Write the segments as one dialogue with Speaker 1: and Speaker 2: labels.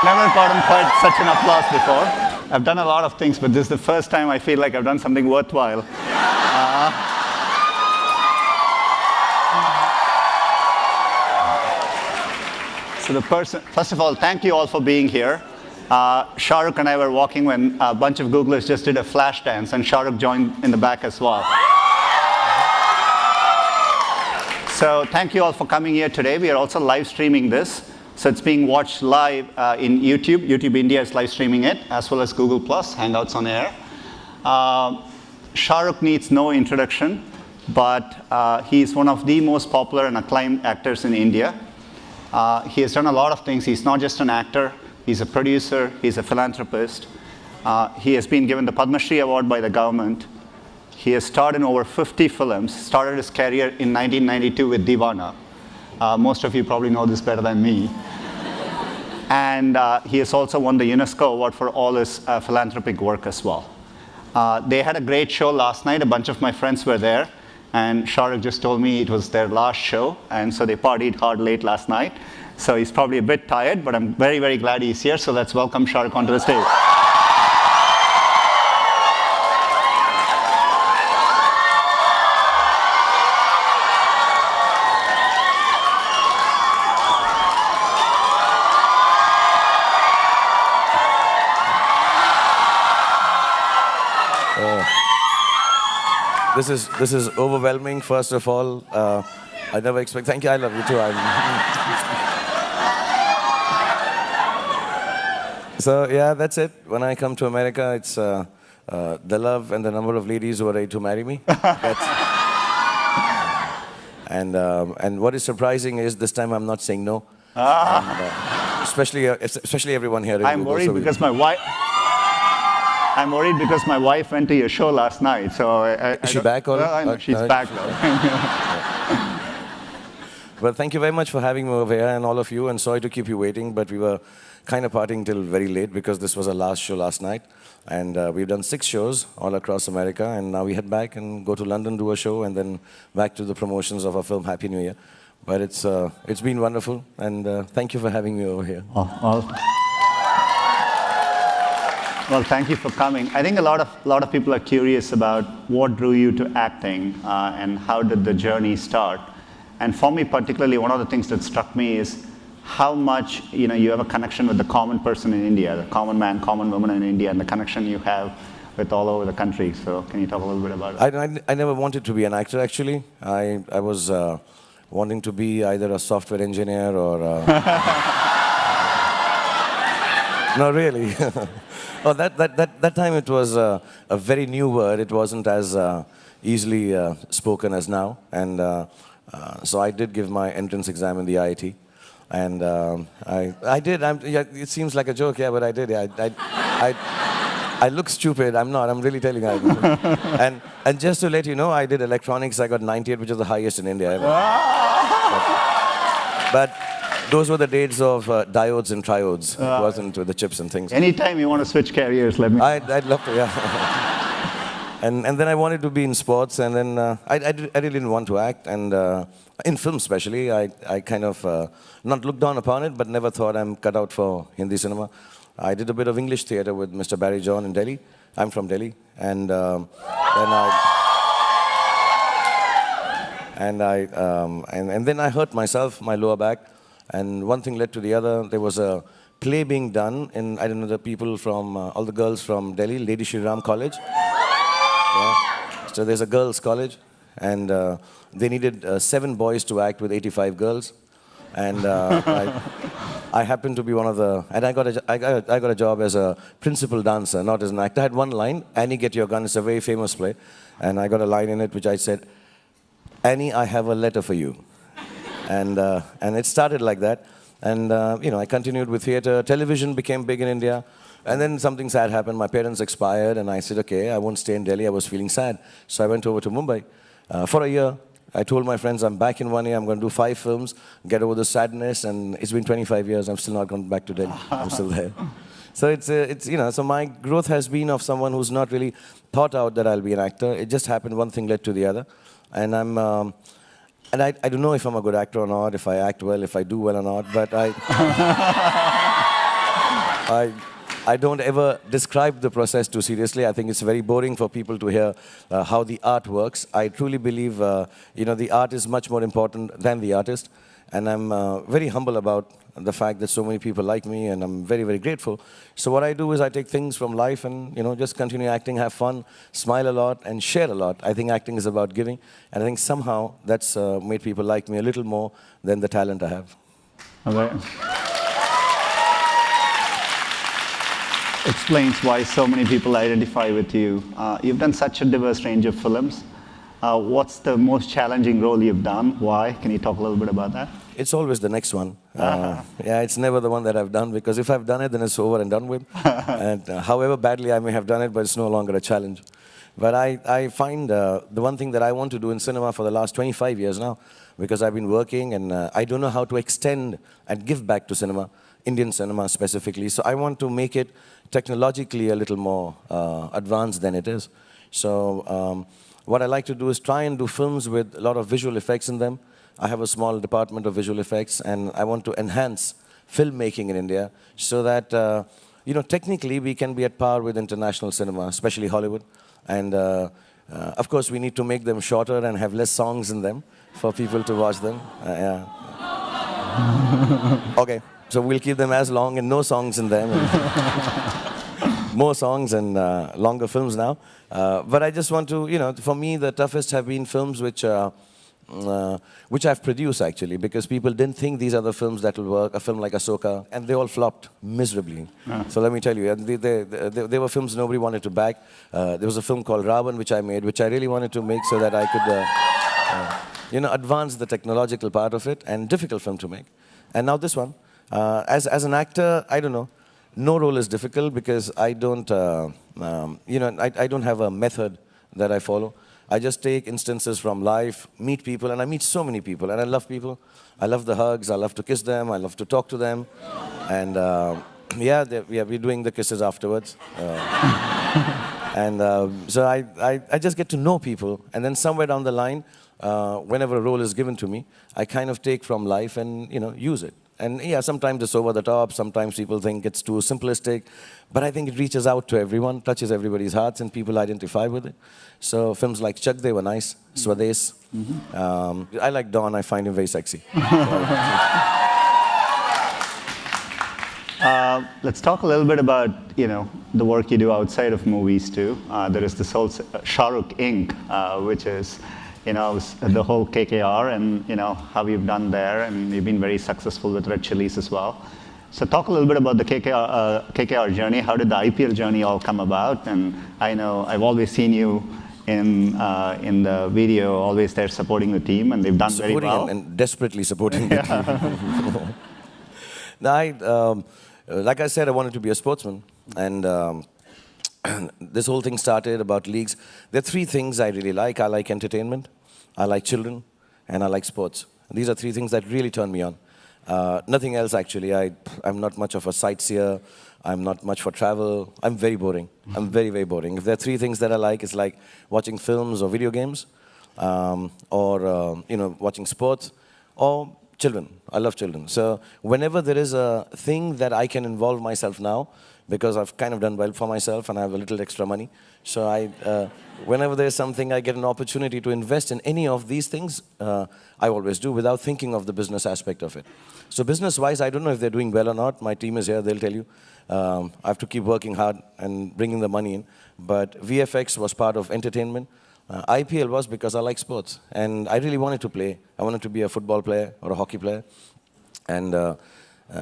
Speaker 1: never gotten quite such an applause before. I've done a lot of things, but this is the first time I feel like I've done something worthwhile. First of all, thank you all for being here. Shahrukh and I were walking when a bunch of Googlers just did a flash dance, and Shahrukh joined in the back as well. So thank you all for coming here today. We are also live streaming this. So it's being watched live in YouTube. YouTube India is live streaming it, as well as Google+, Hangouts on Air. Shahrukh needs no introduction, but he is one of the most popular and acclaimed actors in India. He has done a lot of things. He's not just an actor. He's a producer. He's a philanthropist. He has been given the Padma Shri Award by the government. He has starred in over 50 films, started his career in 1992 with Deewana. Most of you probably know this better than me. And he has also won the UNESCO Award for all his philanthropic work as well. They had a great show last night. A bunch of my friends were there. And Shahrukh just told me it was their last show. And so they partied hard late last night. So he's probably a bit tired, but I'm very, very glad he's here. So let's welcome Shahrukh onto the stage.
Speaker 2: This is overwhelming. First of all, I never expect. Thank you. I love you too. So yeah, that's it. When I come to America, it's the love and the number of ladies who are ready to marry me. And what is surprising is this time I'm not saying no. And, especially everyone here.
Speaker 1: I'm worried because my wife. I'm worried because my wife went to your show last night, so
Speaker 2: is she back or?
Speaker 1: Well, I know she's back now.
Speaker 2: Well, thank you very much for having me over here and all of you, and sorry to keep you waiting, but we were kind of partying till very late because this was our last show last night, and we've done 6 shows all across America, and now we head back and go to London, do a show, and then back to the promotions of our film Happy New Year. But it's been wonderful, and thank you for having me over here.
Speaker 1: Well, thank you for coming. I think a lot of people are curious about what drew you to acting and how did the journey start. And for me particularly, one of the things that struck me is how much you have a connection with the common person in India, the common man, common woman in India, and the connection you have with all over the country. So can you talk a little bit about it?
Speaker 2: I never wanted to be an actor, actually. I was wanting to be either a software engineer or... No, really. Oh, that time it was a very new word. It wasn't as easily spoken as now. And so I did give my entrance exam in the IIT. And I did. It seems like a joke, yeah, but I did. Yeah, I look stupid. I'm not. I'm really telling you. And just to let you know, I did electronics. I got 98, which is the highest in India ever. But those were the days of diodes and triodes. It wasn't with the chips and things.
Speaker 1: Anytime you want to switch careers, let me know.
Speaker 2: I'd love to, yeah. and then I wanted to be in sports, and then I really didn't want to act. And in film especially, I kind of not looked down upon it, but never thought I'm cut out for Hindi cinema. I did a bit of English theatre with Mr. Barry John in Delhi. I'm from Delhi. And then I hurt myself, my lower back. And one thing led to the other. There was a play being done in, I don't know, the people from, all the girls from Delhi, Lady Shri Ram College. Yeah. So there's a girls' college, and they needed 7 boys to act with 85 girls. And I happened to be one of the, and I got a job as a principal dancer, not as an actor. I had one line, Annie, get your gun. It's a very famous play. And I got a line in it which I said, Annie, I have a letter for you. And it started like that. And, I continued with theater. Television became big in India. And then something sad happened. My parents expired, and I said, okay, I won't stay in Delhi. I was feeling sad. So I went over to Mumbai for a year. I told my friends, I'm back in 1 year. I'm going to do 5 films, get over the sadness. And it's been 25 years. I'm still not gone back to Delhi. I'm still there. So so my growth has been of someone who's not really thought out that I'll be an actor. It just happened. One thing led to the other. And I don't know if I'm a good actor or not, if I act well, if I do well or not, but I don't ever describe the process too seriously. I think it's very boring for people to hear how the art works. I truly believe, the art is much more important than the artist. And I'm very humble about the fact that so many people like me, and I'm very, very grateful. So what I do is I take things from life and, just continue acting, have fun, smile a lot, and share a lot. I think acting is about giving. And I think somehow that's made people like me a little more than the talent I have.
Speaker 1: Okay. Explains why so many people identify with you. You've done such a diverse range of films. What's the most challenging role you've done? Why? Can you talk a little bit about that?
Speaker 2: It's always the next one. Yeah, it's never the one that I've done, because if I've done it, then it's over and done with. And however badly I may have done it, but it's no longer a challenge. But I find the one thing that I want to do in cinema for the last 25 years now, because I've been working and I don't know how to extend and give back to cinema, Indian cinema specifically. So I want to make it technologically a little more advanced than it is. So what I like to do is try and do films with a lot of visual effects in them. I have a small department of visual effects, and I want to enhance filmmaking in India so that, technically we can be at par with international cinema, especially Hollywood. And of course, we need to make them shorter and have less songs in them for people to watch them. Yeah. Okay, so we'll keep them as long and no songs in them. More songs and longer films now. But I just want to, for me, the toughest have been films which I've produced, actually, because people didn't think these are the films that will work, a film like Ahsoka, and they all flopped miserably. So let me tell you, they were films nobody wanted to back. There was a film called Ravan, which I made, which I really wanted to make so that I could, advance the technological part of it, and difficult film to make. And now this one. As an actor, I don't know. No role is difficult because I don't, I don't have a method that I follow. I just take instances from life, meet people, and I meet so many people, and I love people. I love the hugs, I love to kiss them, I love to talk to them, and we're doing the kisses afterwards. And so I just get to know people, and then somewhere down the line, whenever a role is given to me, I kind of take from life and, use it. And yeah, sometimes it's over the top, sometimes people think it's too simplistic, but I think it reaches out to everyone, touches everybody's hearts, and people identify with it. So films like Chak De were nice, Swades. I like Don, I find him very sexy.
Speaker 1: Let's talk a little bit about, the work you do outside of movies too. There is this whole Shahrukh Inc., which is, the whole KKR and, how you've done there, and you've been very successful with Red Chillies as well. So talk a little bit about the KKR journey. How did the IPL journey all come about? And I know I've always seen you in the video, always there supporting the team, and they've done very well.
Speaker 2: And desperately supporting the team. Now, like I said, I wanted to be a sportsman, and this whole thing started about leagues. There are three things I really like. I like entertainment, I like children, and I like sports. These are three things that really turn me on. Nothing else, actually. I'm not much of a sightseer. I'm not much for travel. I'm very boring. I'm very, very boring. If there are three things that I like, it's like watching films or video games, or watching sports, or children. I love children. So whenever there is a thing that I can involve myself now, because I've kind of done well for myself and I have a little extra money. So whenever there's something, I get an opportunity to invest in any of these things, I always do without thinking of the business aspect of it. So business-wise, I don't know if they're doing well or not. My team is here, they'll tell you. I have to keep working hard and bringing the money in. But VFX was part of entertainment. IPL was because I like sports. And I really wanted to play. I wanted to be a football player or a hockey player. And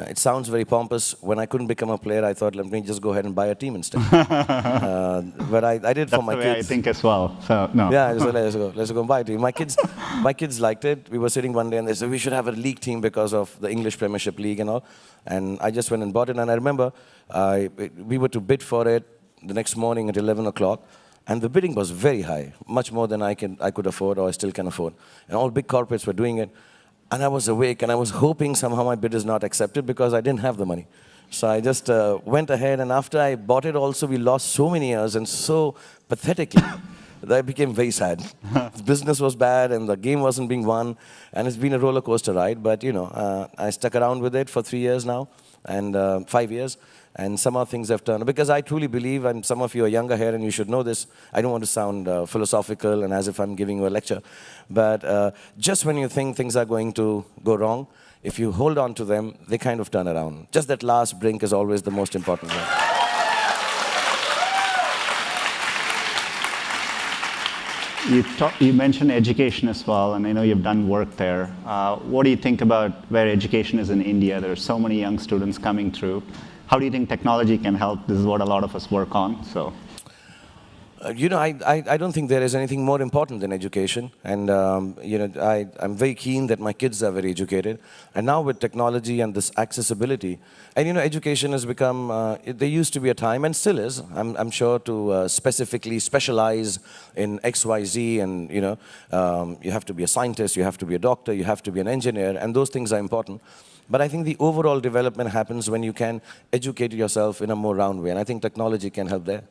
Speaker 2: it sounds very pompous. When I couldn't become a player, I thought, let me just go ahead and buy a team instead. But I did it for my kids.
Speaker 1: That's the way I think as well. So no.
Speaker 2: Yeah, so let's go and buy a team. My kids liked it. We were sitting one day and they said we should have a league team because of the English Premiership League and all. And I just went and bought it. And I remember we were to bid for it the next morning at 11 o'clock. And the bidding was very high, much more than I could afford or I still can afford. And all big corporates were doing it. And I was awake and I was hoping somehow my bid is not accepted because I didn't have the money. So I just went ahead, and after I bought it also, we lost so many years and so pathetically that I became very sad. The business was bad and the game wasn't being won, and it's been a roller coaster ride. But I stuck around with it for 3 years now. and 5 years. And somehow things have turned, because I truly believe, and some of you are younger here and you should know this, I don't want to sound philosophical and as if I'm giving you a lecture, but just when you think things are going to go wrong, if you hold on to them, they kind of turn around. Just that last brink is always the most important one.
Speaker 1: You mentioned education as well, and I know you've done work there. What do you think about where education is in India? There are so many young students coming through. How do you think technology can help? This is what a lot of us work on. So,
Speaker 2: you know, I don't think there is anything more important than education. And, you know, I'm very keen that my kids are very educated. And now with technology and this accessibility, and, you know, education has become, there used to be a time, and still is, I'm sure, to specifically specialize in X, Y, Z. And, you know, you have to be a scientist, you have to be a doctor, you have to be an engineer, and those things are important. But I think the overall development happens when you can educate yourself in a more round way, and I think technology can help there.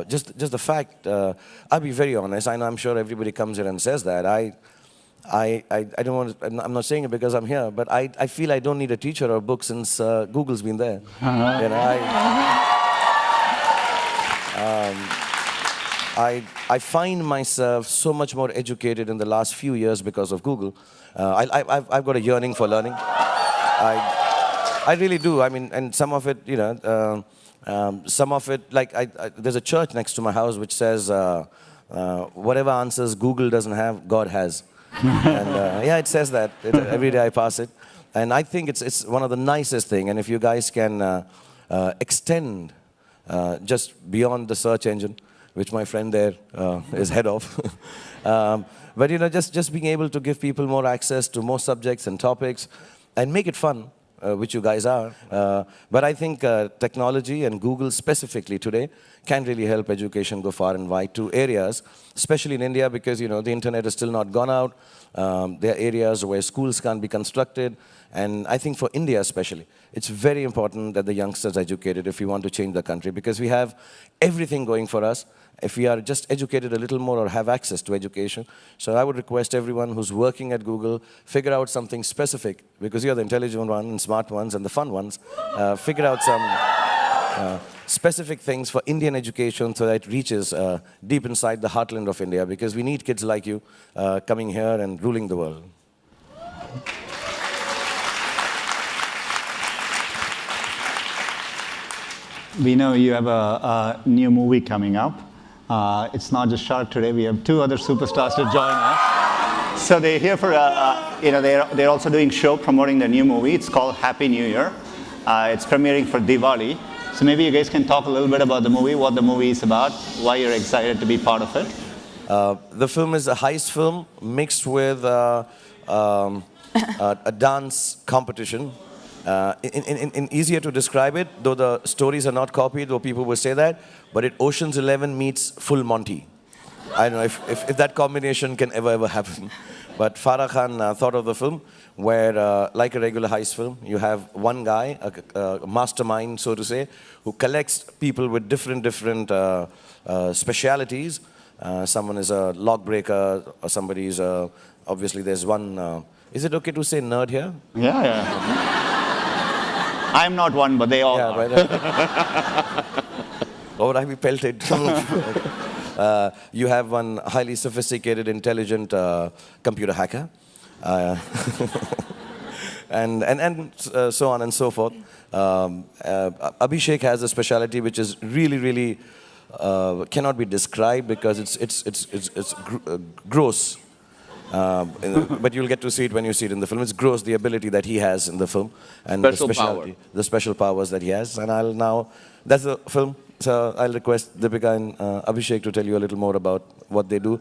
Speaker 2: Just the fact, I'll be very honest, I'm sure everybody comes here and says that. I don't want to, I'm not saying it because I'm here, but I feel I don't need a teacher or a book since Google's been there. You know, I find myself so much more educated in the last few years because of Google. I've got a yearning for learning. I really do. I mean, and some of it, you know, some of it, like there's a church next to my house which says, whatever answers Google doesn't have, God has. And yeah, it says that. Every day I pass it. And I think it's one of the nicest things. And if you guys can extend just beyond the search engine, which my friend there is head of. But, you know, just being able to give people more access to more subjects and topics and make it fun, which you guys are. But I think technology and Google specifically today can really help education go far and wide to areas, especially in India, because, you know, the internet is still not gone out. There are areas where schools can't be constructed. And I think for India especially, it's very important that the youngsters are educated if we want to change the country, because we have everything going for us if we are just educated a little more or have access to education. So I would request everyone who's working at Google, figure out something specific, because you're the intelligent ones and smart ones and the fun ones. Figure out some specific things for Indian education so that it reaches deep inside the heartland of India, because we need kids like you coming here and ruling the world.
Speaker 1: We know you have a new movie coming up. It's not just shot today. We have two other superstars to join us. So they're here for, you know, they're also doing show promoting their new movie. It's called Happy New Year. It's premiering for Diwali. So maybe you guys can talk a little bit about the movie, what the movie is about, why you're excited to be part of it.
Speaker 2: The film is a heist film mixed with a dance competition. In easier to describe it, though the stories are not copied, though people will say that, but Ocean's 11 meets Full Monty. I don't know if that combination can ever happen. But Farah Khan thought of the film where, like a regular heist film, you have one guy, a mastermind, so to say, who collects people with different specialities. Someone is a lock breaker, or somebody is obviously there's one. Is it okay to say nerd here?
Speaker 1: Yeah. I'm not one, but they all are.
Speaker 2: Right. Or I be pelted. You have one highly sophisticated, intelligent computer hacker. And so on and so forth. Abhishek has a specialty which is really cannot be described because it's gross. But you'll get to see it when you see it in the film. It's gross, the ability that he has in the film. And the special powers that he has. And that's the film. So I'll request Deepika and Abhishek to tell you a little more about what they do.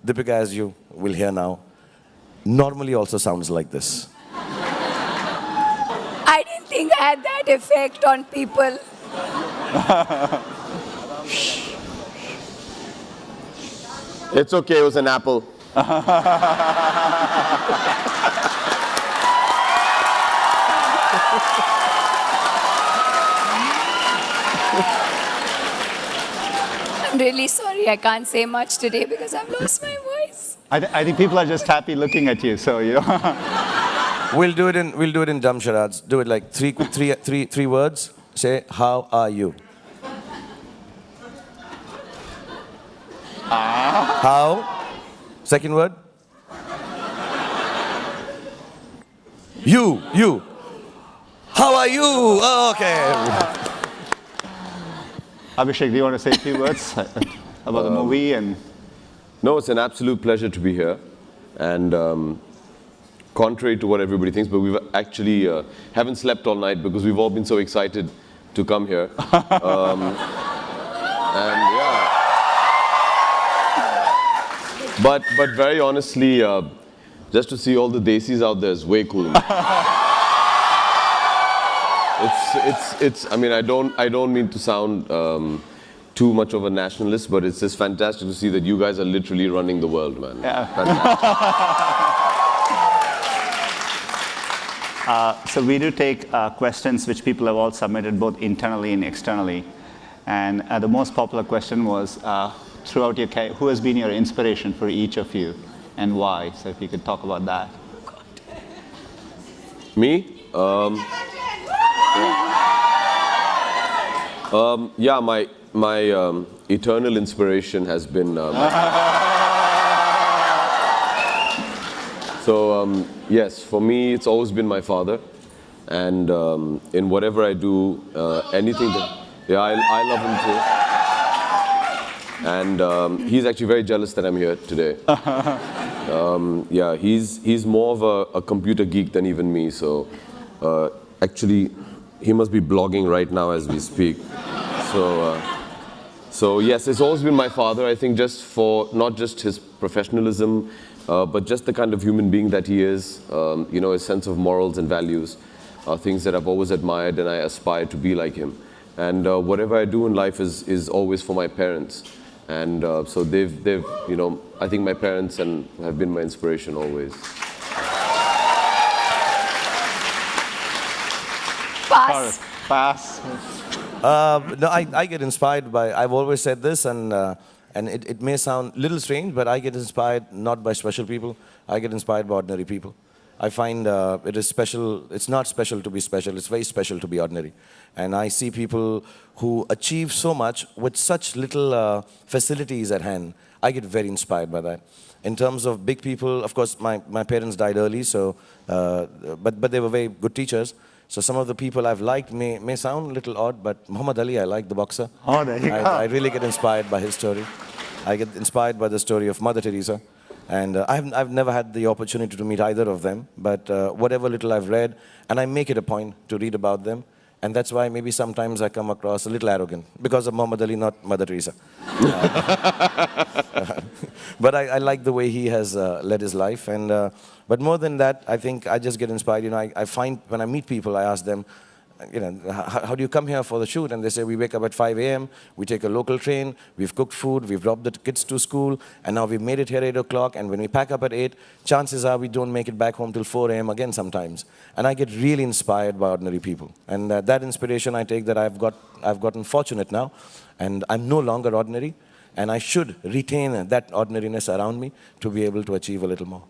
Speaker 2: Deepika, as you will hear now, normally also sounds like this.
Speaker 3: I didn't think I had that effect on people.
Speaker 4: It's okay, it was an apple.
Speaker 3: I'm really sorry I can't say much today because I've lost my voice.
Speaker 1: I think people are just happy looking at you, so you know.
Speaker 2: We'll do it in jump charades. Do it like three words. Say, how are you? How? Second word. You. How are you? Oh, okay.
Speaker 1: Abhishek, do you want to say a few words about the movie? And
Speaker 4: No, it's an absolute pleasure to be here. And contrary to what everybody thinks, but we've actually haven't slept all night because we've all been so excited to come here. And yeah. But very honestly, just to see all the desis out there is way cool. I mean, I don't mean to sound too much of a nationalist, but it's just fantastic to see that you guys are literally running the world, man.
Speaker 1: yeah. So we do take questions which people have all submitted both internally and externally. And the most popular question was, throughout your career, who has been your inspiration for each of you and why? So if you could talk about that.
Speaker 4: Me? Yeah, my eternal inspiration has been. So yes, for me, it's always been my father, and in whatever I do, anything that, yeah, I love him too, and he's actually very jealous that I'm here today. Yeah, he's more of a computer geek than even me, so actually, he must be blogging right now as we speak. So yes, it's always been my father. I think just for not just his professionalism, but just the kind of human being that he is. You know, his sense of morals and values are things that I've always admired, and I aspire to be like him. And whatever I do in life is always for my parents. And so they've you know, I think my parents have been my inspiration always.
Speaker 3: Pass.
Speaker 2: No, I get inspired by, I've always said this, and it may sound a little strange, but I get inspired not by special people. I get inspired by ordinary people. I find it is special. It's not special to be special. It's very special to be ordinary. And I see people who achieve so much with such little facilities at hand. I get very inspired by that. In terms of big people, of course, my parents died early, so but they were very good teachers. So some of the people I've liked may sound a little odd, but Muhammad Ali, I like, the boxer.
Speaker 1: Oh, there you go.
Speaker 2: I really get inspired by his story. I get inspired by the story of Mother Teresa. And I've never had the opportunity to meet either of them, but whatever little I've read, and I make it a point to read about them, and that's why maybe sometimes I come across a little arrogant, because of Muhammad Ali, not Mother Teresa. But I like the way he has led his life, and but more than that, I think I just get inspired. You know, I find when I meet people, I ask them, you know, how do you come here for the shoot? And they say, we wake up at 5 a.m., we take a local train, we've cooked food, we've dropped the kids to school, and now we've made it here at 8 o'clock, and when we pack up at 8, chances are we don't make it back home till 4 a.m. again sometimes. And I get really inspired by ordinary people. And that inspiration I take, that I've gotten fortunate now, and I'm no longer ordinary, and I should retain that ordinariness around me to be able to achieve a little more.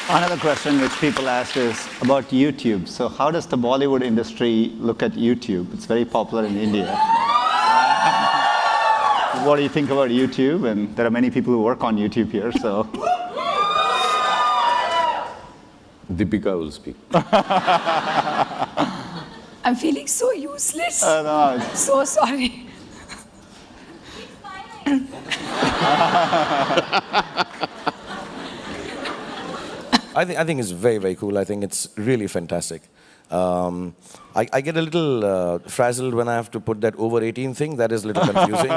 Speaker 1: Another question which people ask is about YouTube. So how does the Bollywood industry look at YouTube? It's very popular in India. What do you think about YouTube? And there are many people who work on YouTube here, so.
Speaker 4: Deepika will speak.
Speaker 3: I'm feeling so useless.
Speaker 1: No.
Speaker 3: I'm so sorry.
Speaker 2: I think it's very, very cool. I think it's really fantastic. I get a little frazzled when I have to put that over 18 thing. That is a little confusing.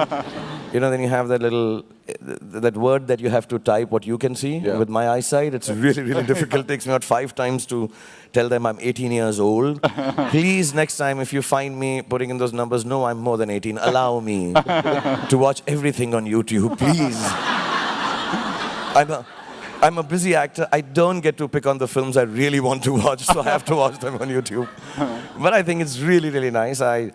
Speaker 2: You know, then you have that little, that word that you have to type what you can see. Yeah. With my eyesight, it's really, really difficult. It takes me about 5 times to tell them I'm 18 years old. Please, next time, if you find me putting in those numbers, no, I'm more than 18. Allow me to watch everything on YouTube, please. I'm a busy actor. I don't get to pick on the films I really want to watch, so I have to watch them on YouTube. But I think it's really, really nice. I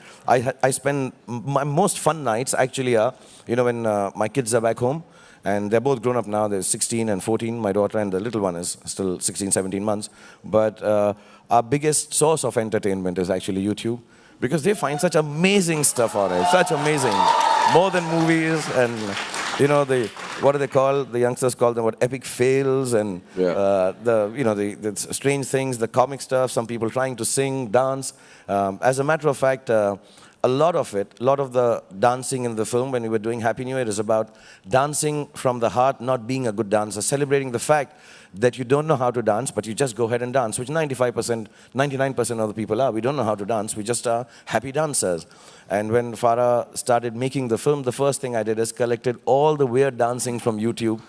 Speaker 2: spend my most fun nights actually are, you know, when my kids are back home And they're both grown up now. They're 16 and 14, my daughter, and the little one is still 16, 17 months. But our biggest source of entertainment is actually YouTube, because they find such amazing stuff on it, such amazing, more than movies. And you know, what do they call, the youngsters call them what, epic fails, and the strange things, the comic stuff, some people trying to sing, dance. As a matter of fact, a lot of the dancing in the film when we were doing Happy New Year is about dancing from the heart, not being a good dancer, celebrating the fact that you don't know how to dance, but you just go ahead and dance, which 95%, 99% of the people are. We don't know how to dance, we just are happy dancers. And when Farah started making the film, the first thing I did is collected all the weird dancing from YouTube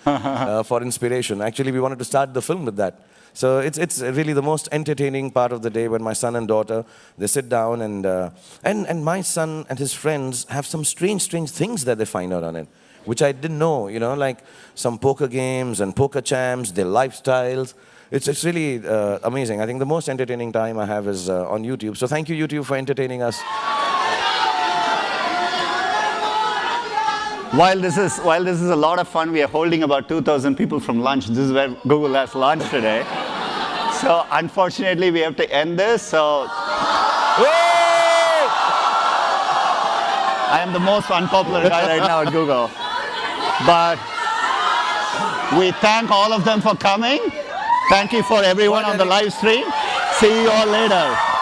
Speaker 2: for inspiration. Actually, we wanted to start the film with that. So it's really the most entertaining part of the day when my son and daughter, they sit down and my son and his friends have some strange things that they find out on it, which I didn't know, you know, like some poker games and poker champs, their lifestyles. It's really amazing. I think the most entertaining time I have is on YouTube. So thank you, YouTube, for entertaining us.
Speaker 1: While this is a lot of fun, we are holding about 2,000 people from lunch. This is where Google has lunch today. So unfortunately, we have to end this. So I am the most unpopular guy right now at Google. But we thank all of them for coming. Thank you for everyone on the live stream. See you all later.